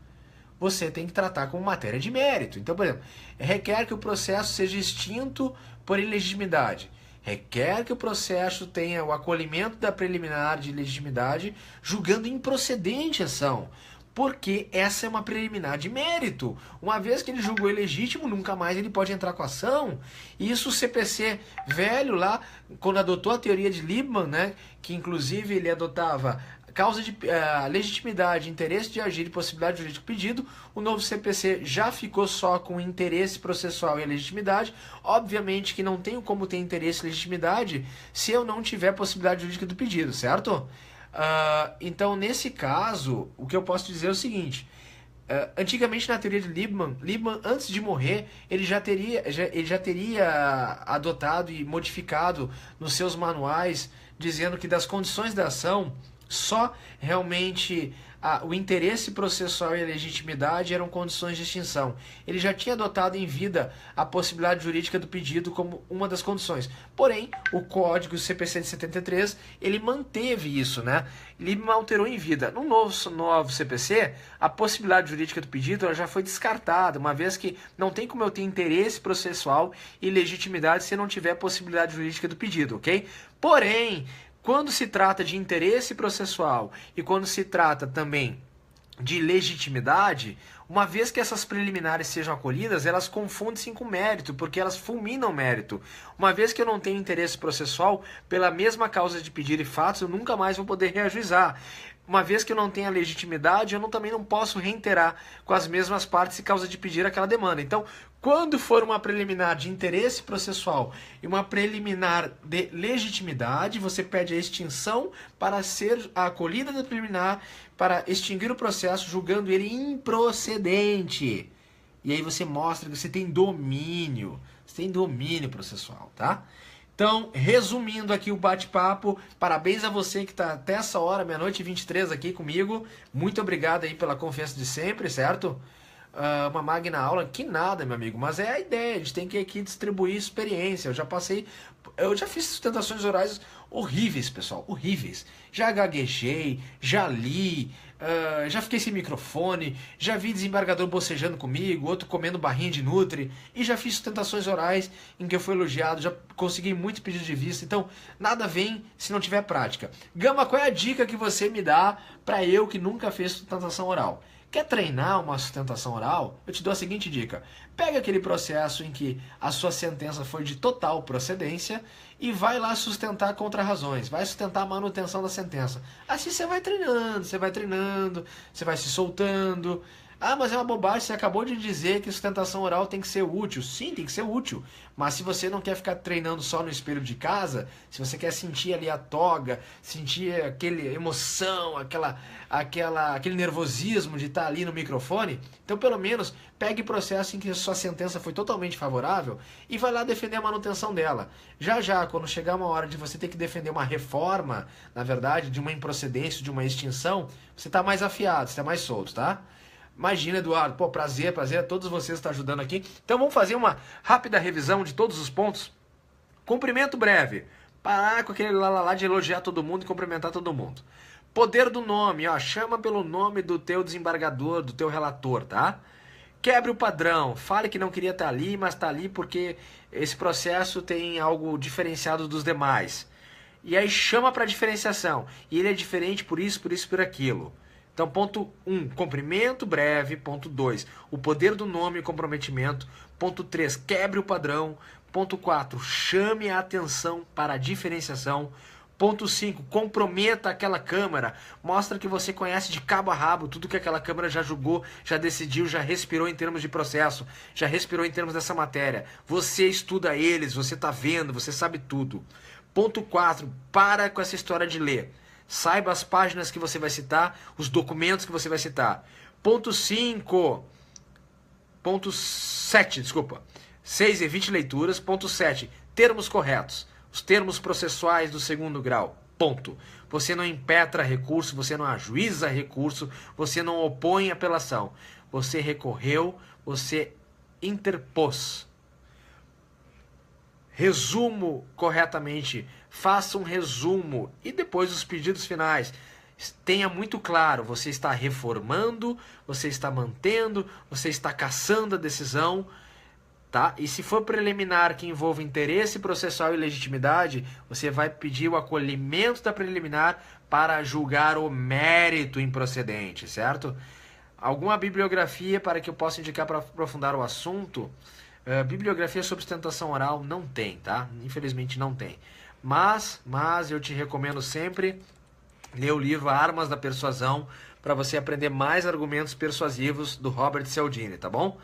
você tem que tratar como matéria de mérito. Então, por exemplo, requer que o processo seja extinto por ilegitimidade. Requer que o processo tenha o acolhimento da preliminar de ilegitimidade, julgando improcedente a ação. Porque essa é uma preliminar de mérito. Uma vez que ele julgou ilegítimo, nunca mais ele pode entrar com a ação. E isso o CPC velho lá, quando adotou a teoria de Liebman, né, que inclusive ele adotava legitimidade, interesse de agir e possibilidade jurídica do pedido, o novo CPC já ficou só com interesse processual e a legitimidade. Obviamente que não tenho como ter interesse e legitimidade se eu não tiver possibilidade jurídica do pedido, certo? Então, nesse caso, o que eu posso dizer é o seguinte: antigamente, na teoria de Liebman, antes de morrer, ele já teria adotado e modificado nos seus manuais, dizendo que das condições da ação, só realmente o interesse processual e a legitimidade eram condições de extinção. Ele já tinha adotado em vida a possibilidade jurídica do pedido como uma das condições. Porém, o Código CPC de 73, ele manteve isso, né? Ele alterou em vida. No novo CPC, a possibilidade jurídica do pedido ela já foi descartada, uma vez que não tem como eu ter interesse processual e legitimidade se não tiver possibilidade jurídica do pedido, ok? Porém, quando se trata de interesse processual e quando se trata também de legitimidade, uma vez que essas preliminares sejam acolhidas, elas confundem-se com mérito, porque elas fulminam mérito. Uma vez que eu não tenho interesse processual, pela mesma causa de pedir e fatos, eu nunca mais vou poder reajuizar. Uma vez que eu não tenho a legitimidade, eu também não posso reiterar com as mesmas partes e causa de pedir aquela demanda. Então, quando for uma preliminar de interesse processual e uma preliminar de legitimidade, você pede a extinção para ser a acolhida da preliminar, para extinguir o processo, julgando ele improcedente. E aí você mostra que você tem domínio processual, tá? Então, resumindo aqui o bate-papo, parabéns a você que está até essa hora, meia-noite e 23 aqui comigo. Muito obrigado aí pela confiança de sempre, certo? Uma magna aula, que nada, meu amigo, mas é a ideia, a gente tem que aqui distribuir experiência. Eu já fiz sustentações orais horríveis, pessoal, horríveis. Já gaguejei, já li, já fiquei sem microfone, já vi desembargador bocejando comigo, outro comendo barrinha de Nutri, e já fiz sustentações orais em que eu fui elogiado, já consegui muitos pedidos de vista, então nada vem se não tiver prática. Gama, qual é a dica que você me dá para eu que nunca fez sustentação oral? Quer treinar uma sustentação oral? Eu te dou a seguinte dica. Pega aquele processo em que a sua sentença foi de total procedência e vai lá sustentar contra-razões. Vai sustentar a manutenção da sentença. Assim você vai treinando, você vai se soltando. Ah, mas é uma bobagem, você acabou de dizer que sustentação oral tem que ser útil. Sim, tem que ser útil. Mas se você não quer ficar treinando só no espelho de casa, se você quer sentir ali a toga, sentir aquela emoção, aquele nervosismo de estar ali no microfone, então pelo menos pegue processo em que a sua sentença foi totalmente favorável e vai lá defender a manutenção dela. Já, quando chegar uma hora de você ter que defender uma reforma, na verdade, de uma improcedência, de uma extinção, você está mais afiado, você está mais solto, tá? Imagina, Eduardo. Pô, prazer a todos vocês estar ajudando aqui. Então vamos fazer uma rápida revisão de todos os pontos. Cumprimento breve. Parar com aquele lá de elogiar todo mundo e cumprimentar todo mundo. Poder do nome, ó, chama pelo nome do teu desembargador, do teu relator, tá? Quebre o padrão. Fale que não queria estar ali, mas está ali porque esse processo tem algo diferenciado dos demais. E aí chama para diferenciação. E ele é diferente por isso, por aquilo. Então, ponto 1, cumprimento breve. Ponto 2, o poder do nome e comprometimento. Ponto 3, quebre o padrão. Ponto 4, chame a atenção para a diferenciação. Ponto 5, comprometa aquela Câmara. Mostra que você conhece de cabo a rabo tudo que aquela Câmara já julgou, já decidiu, já respirou em termos de processo, já respirou em termos dessa matéria. Você estuda eles, você está vendo, você sabe tudo. Ponto 4, para com essa história de ler. Saiba as páginas que você vai citar, os documentos que você vai citar. Ponto 5. Ponto 7, desculpa. 6, evite leituras. Ponto 7, termos corretos. Os termos processuais do segundo grau. Ponto. Você não impetra recurso, você não ajuiza recurso, você não opõe apelação. Você recorreu, você interpôs. Resumo corretamente, faça um resumo e depois os pedidos finais. Tenha muito claro, você está reformando, você está mantendo, você está cassando a decisão, tá? E se for preliminar que envolva interesse processual e legitimidade, você vai pedir o acolhimento da preliminar para julgar o mérito improcedente, certo? Alguma bibliografia para que eu possa indicar para aprofundar o assunto? Bibliografia sobre sustentação oral não tem, tá? Infelizmente não tem. Mas eu te recomendo sempre ler o livro Armas da Persuasão para você aprender mais argumentos persuasivos do Robert Cialdini, tá bom?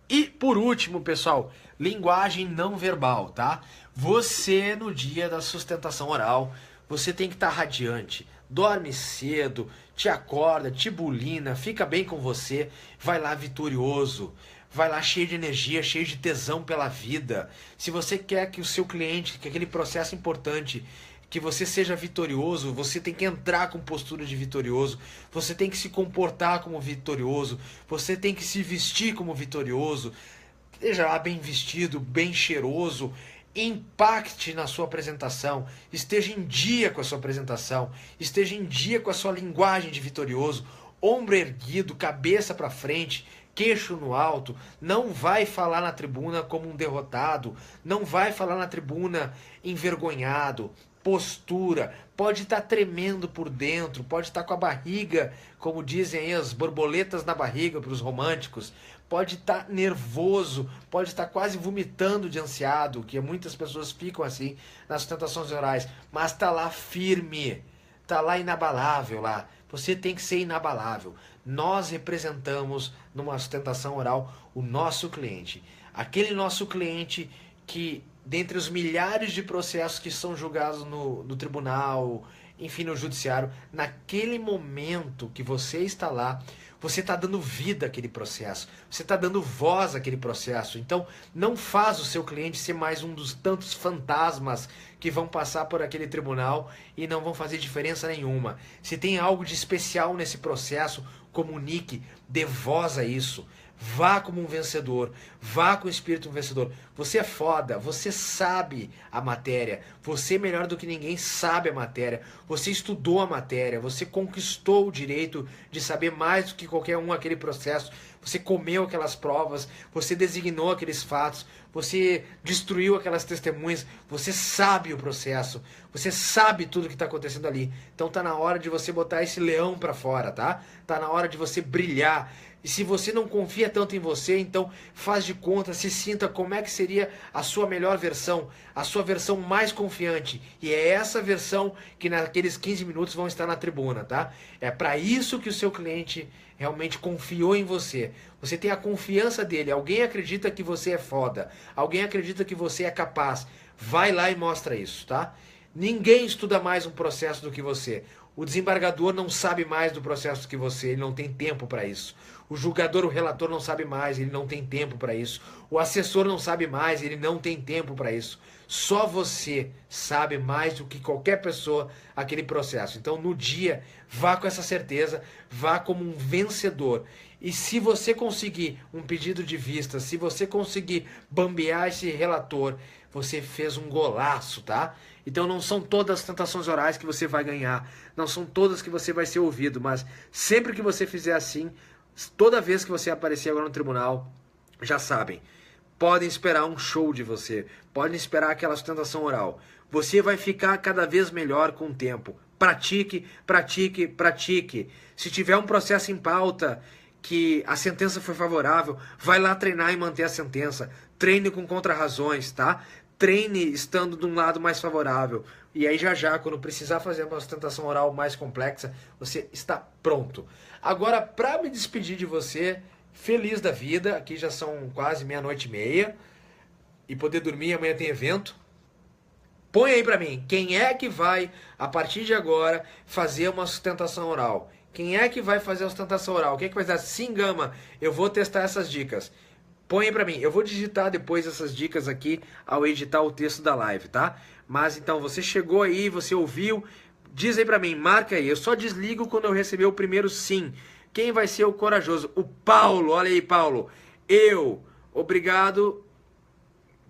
E por último, pessoal, linguagem não verbal, tá? Você no dia da sustentação oral, você tem que estar radiante. Dorme cedo, te acorda, te bulina, fica bem com você, vai lá vitorioso, vai lá cheio de energia, cheio de tesão pela vida. Se você quer que o seu cliente, que aquele processo importante, que você seja vitorioso, você tem que entrar com postura de vitorioso, você tem que se comportar como vitorioso, você tem que se vestir como vitorioso, esteja lá bem vestido, bem cheiroso, impacte na sua apresentação, esteja em dia com a sua apresentação, esteja em dia com a sua linguagem de vitorioso, ombro erguido, cabeça para frente, queixo no alto, não vai falar na tribuna como um derrotado, não vai falar na tribuna envergonhado, postura, pode estar tremendo por dentro, pode estar com a barriga, como dizem aí, as borboletas na barriga para os românticos, pode estar nervoso, pode estar quase vomitando de ansiado, que muitas pessoas ficam assim nas sustentações orais, mas está lá firme, está lá inabalável lá. Você tem que ser inabalável. Nós representamos numa sustentação oral o nosso cliente, aquele nosso cliente que dentre os milhares de processos que são julgados no tribunal, enfim, no judiciário, naquele momento que você está lá, você está dando vida àquele processo, você está dando voz àquele processo. Então, não faz o seu cliente ser mais um dos tantos fantasmas que vão passar por aquele tribunal e não vão fazer diferença nenhuma. Se tem algo de especial nesse processo, comunique, dê voz a isso. Vá como um vencedor, vá com o espírito um vencedor. Você é foda, você sabe a matéria, você melhor do que ninguém sabe a matéria, você estudou a matéria, você conquistou o direito de saber mais do que qualquer um aquele processo, você comeu aquelas provas, você designou aqueles fatos, você destruiu aquelas testemunhas, você sabe o processo, você sabe tudo que está acontecendo ali. Então tá na hora de você botar esse leão para fora, tá? Tá na hora de você brilhar. E se você não confia tanto em você, então faz de conta, se sinta como é que seria a sua melhor versão, a sua versão mais confiante. E é essa versão que naqueles 15 minutos vão estar na tribuna, tá? É para isso que o seu cliente realmente confiou em você. Você tem a confiança dele, alguém acredita que você é foda, alguém acredita que você é capaz. Vai lá e mostra isso, tá? Ninguém estuda mais um processo do que você. O desembargador não sabe mais do processo do que você, ele não tem tempo para isso. O julgador, o relator não sabe mais, ele não tem tempo para isso. O assessor não sabe mais, ele não tem tempo para isso. Só você sabe mais do que qualquer pessoa aquele processo. Então, no dia, vá com essa certeza, vá como um vencedor. E se você conseguir um pedido de vista, se você conseguir bambear esse relator, você fez um golaço, tá? Então não são todas as tentações orais que você vai ganhar, não são todas que você vai ser ouvido, mas sempre que você fizer assim, toda vez que você aparecer agora no tribunal, já sabem, podem esperar um show de você, podem esperar aquela sustentação oral. Você vai ficar cada vez melhor com o tempo. Pratique, pratique, pratique. Se tiver um processo em pauta que a sentença foi favorável, vai lá treinar e manter a sentença. Treine com contrarrazões, tá? Treine estando de um lado mais favorável. E aí já, quando precisar fazer uma sustentação oral mais complexa, você está pronto. Agora, para me despedir de você, feliz da vida, aqui já são quase 00:30, e poder dormir, amanhã tem evento. Põe aí para mim, quem é que vai, a partir de agora, fazer uma sustentação oral? Quem é que vai fazer a sustentação oral? Quem é que vai dizer, sim, Gama, eu vou testar essas dicas. Põe aí pra mim, eu vou digitar depois essas dicas aqui ao editar o texto da live, tá? Mas então, você chegou aí, você ouviu, diz aí pra mim, marca aí, eu só desligo quando eu receber o primeiro sim. Quem vai ser o corajoso? O Paulo, olha aí, Paulo. Eu, obrigado,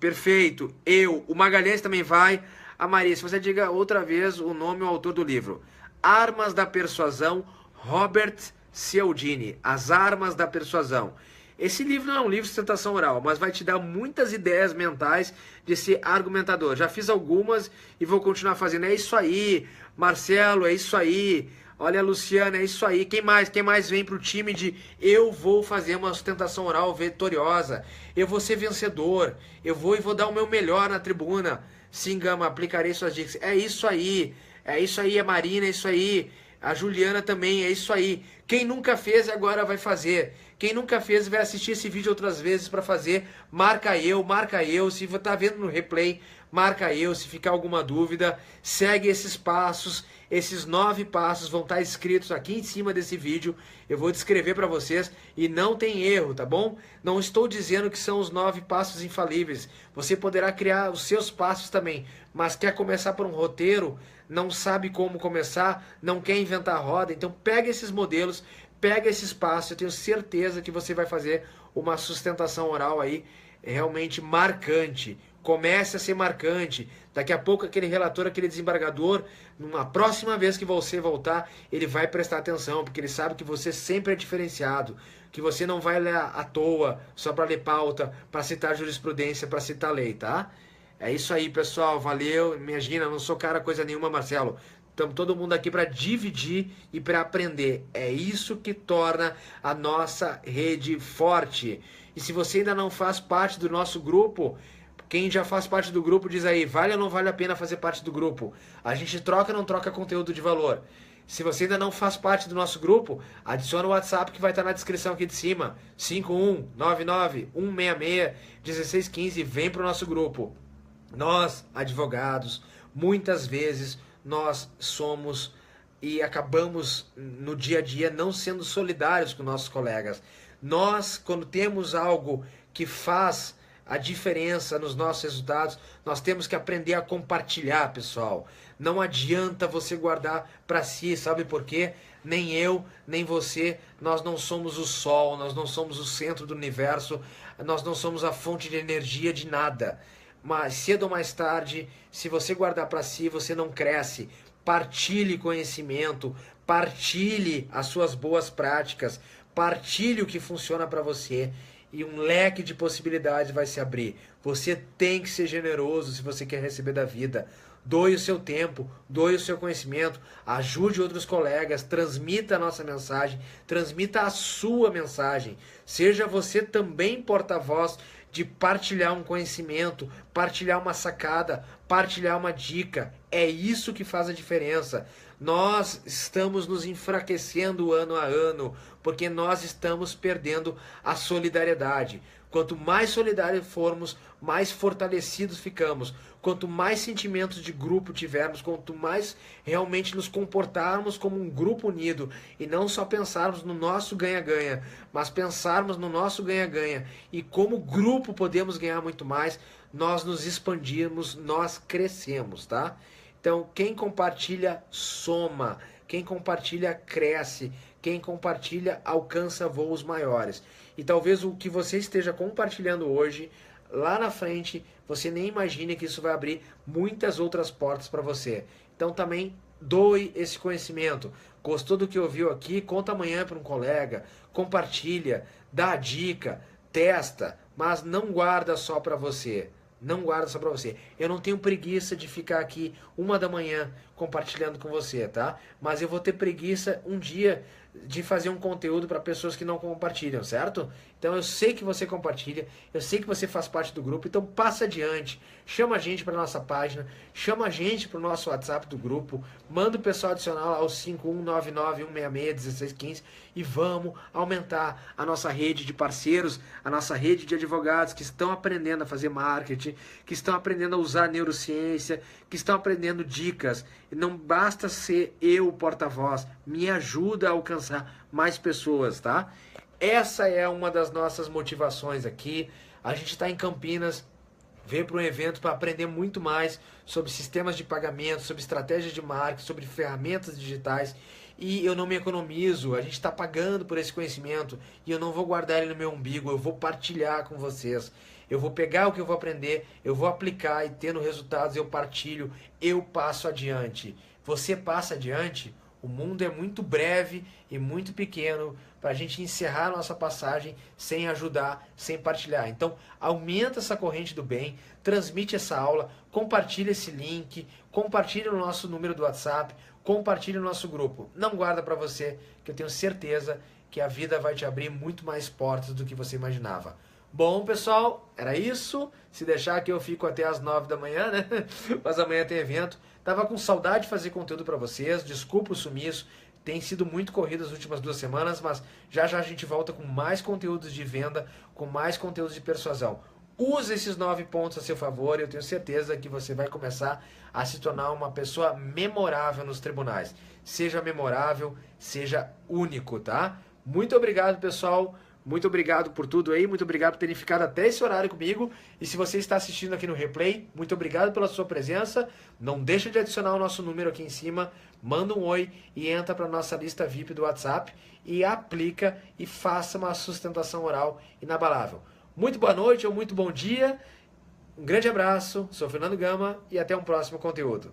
perfeito, eu. O Magalhães também vai. A Maria, se você diga outra vez o nome e o autor do livro. Armas da Persuasão, Robert Cialdini, As Armas da Persuasão. Esse livro não é um livro de sustentação oral, mas vai te dar muitas ideias mentais de ser argumentador. Já fiz algumas e vou continuar fazendo. É isso aí, Marcelo, é isso aí. Olha, Luciana, é isso aí. Quem mais? Quem mais vem pro time de eu vou fazer uma sustentação oral vitoriosa. Eu vou ser vencedor. Eu vou dar o meu melhor na tribuna. Sim, Gama, aplicarei suas dicas. É isso aí. É isso aí, a Marina, é isso aí. A Juliana também, é isso aí. Quem nunca fez agora vai fazer. Quem nunca fez vai assistir esse vídeo outras vezes para fazer. Marca eu, marca eu. Se você tá vendo no replay, marca eu. Se ficar alguma dúvida, segue esses passos. Esses 9 passos vão estar escritos aqui em cima desse vídeo. Eu vou descrever para vocês e não tem erro, tá bom? Não estou dizendo que são os 9 passos infalíveis. Você poderá criar os seus passos também, mas quer começar por um roteiro, não sabe como começar, não quer inventar a roda, então pega esses modelos, pega esses passos, eu tenho certeza que você vai fazer uma sustentação oral aí realmente marcante. Comece a ser marcante. Daqui a pouco aquele relator, aquele desembargador, numa próxima vez que você voltar, ele vai prestar atenção, porque ele sabe que você sempre é diferenciado, que você não vai ler à toa, só para ler pauta, para citar jurisprudência, para citar lei, tá? É isso aí, pessoal. Valeu. Imagina, não sou cara coisa nenhuma, Marcelo. Estamos todo mundo aqui para dividir e para aprender. É isso que torna a nossa rede forte. E se você ainda não faz parte do nosso grupo, quem já faz parte do grupo diz aí, vale ou não vale a pena fazer parte do grupo? A gente troca ou não troca conteúdo de valor? Se você ainda não faz parte do nosso grupo, adiciona o WhatsApp que vai estar na descrição aqui de cima. 5199-166-1615 e vem para o nosso grupo. Nós, advogados, muitas vezes nós somos e acabamos no dia a dia não sendo solidários com nossos colegas. Nós, quando temos algo que faz a diferença nos nossos resultados, nós temos que aprender a compartilhar, pessoal. Não adianta você guardar para si, sabe por quê? Nem eu, nem você, nós não somos o sol, nós não somos o centro do universo, nós não somos a fonte de energia de nada. Mas cedo ou mais tarde, se você guardar para si, você não cresce. Partilhe conhecimento, partilhe as suas boas práticas, partilhe o que funciona para você e um leque de possibilidades vai se abrir. Você tem que ser generoso se você quer receber da vida. Doe o seu tempo, doe o seu conhecimento, ajude outros colegas, transmita a nossa mensagem, transmita a sua mensagem. Seja você também porta-voz de partilhar um conhecimento, partilhar uma sacada, partilhar uma dica. É isso que faz a diferença. Nós estamos nos enfraquecendo ano a ano, porque nós estamos perdendo a solidariedade. Quanto mais solidários formos, mais fortalecidos ficamos. Quanto mais sentimentos de grupo tivermos, quanto mais realmente nos comportarmos como um grupo unido e não só pensarmos no nosso ganha-ganha, mas pensarmos no nosso ganha-ganha e como grupo podemos ganhar muito mais, nós nos expandirmos, nós crescemos, tá? Então, quem compartilha, soma. Quem compartilha, cresce. Quem compartilha, alcança voos maiores. E talvez o que você esteja compartilhando hoje, lá na frente, você nem imagine que isso vai abrir muitas outras portas para você. Então, também doe esse conhecimento. Gostou do que ouviu aqui? Conta amanhã para um colega. Compartilha, dá a dica, testa, mas não guarda só para você. Não guarda só pra você. Eu não tenho preguiça de ficar aqui 1 da manhã compartilhando com você, tá? Mas eu vou ter preguiça um dia de fazer um conteúdo para pessoas que não compartilham, certo? Então eu sei que você compartilha, eu sei que você faz parte do grupo, então passa adiante, chama a gente para nossa página, chama a gente para o nosso WhatsApp do grupo, manda o pessoal adicional ao 5199-166-1615 e vamos aumentar a nossa rede de parceiros, a nossa rede de advogados que estão aprendendo a fazer marketing, que estão aprendendo a usar neurociência, que estão aprendendo dicas. Não basta ser eu o porta-voz, me ajuda a alcançar mais pessoas, tá? Essa é uma das nossas motivações aqui. A gente está em Campinas, veio para um evento para aprender muito mais sobre sistemas de pagamento, sobre estratégias de marketing, sobre ferramentas digitais. E eu não me economizo, a gente está pagando por esse conhecimento e eu não vou guardar ele no meu umbigo, eu vou partilhar com vocês. Eu vou pegar o que eu vou aprender, eu vou aplicar e tendo resultados eu partilho, eu passo adiante. Você passa adiante? O mundo é muito breve e muito pequeno para a gente encerrar a nossa passagem sem ajudar, sem partilhar. Então, aumenta essa corrente do bem, transmite essa aula, compartilha esse link, compartilha o nosso número do WhatsApp, compartilha o nosso grupo. Não guarda para você, que eu tenho certeza que a vida vai te abrir muito mais portas do que você imaginava. Bom, pessoal, era isso. Se deixar aqui eu fico até as 9 da manhã, né? Mas amanhã tem evento. Tava com saudade de fazer conteúdo para vocês. Desculpa o sumiço. Tem sido muito corrido as últimas 2 semanas, mas já já a gente volta com mais conteúdos de venda, com mais conteúdos de persuasão. Use esses 9 pontos a seu favor e eu tenho certeza que você vai começar a se tornar uma pessoa memorável nos tribunais. Seja memorável, seja único, tá? Muito obrigado, pessoal. Muito obrigado por tudo aí, muito obrigado por terem ficado até esse horário comigo. E se você está assistindo aqui no replay, muito obrigado pela sua presença. Não deixa de adicionar o nosso número aqui em cima, manda um oi e entra para a nossa lista VIP do WhatsApp e aplica e faça uma sustentação oral inabalável. Muito boa noite ou muito bom dia, um grande abraço, sou Fernando Gama e até um próximo conteúdo.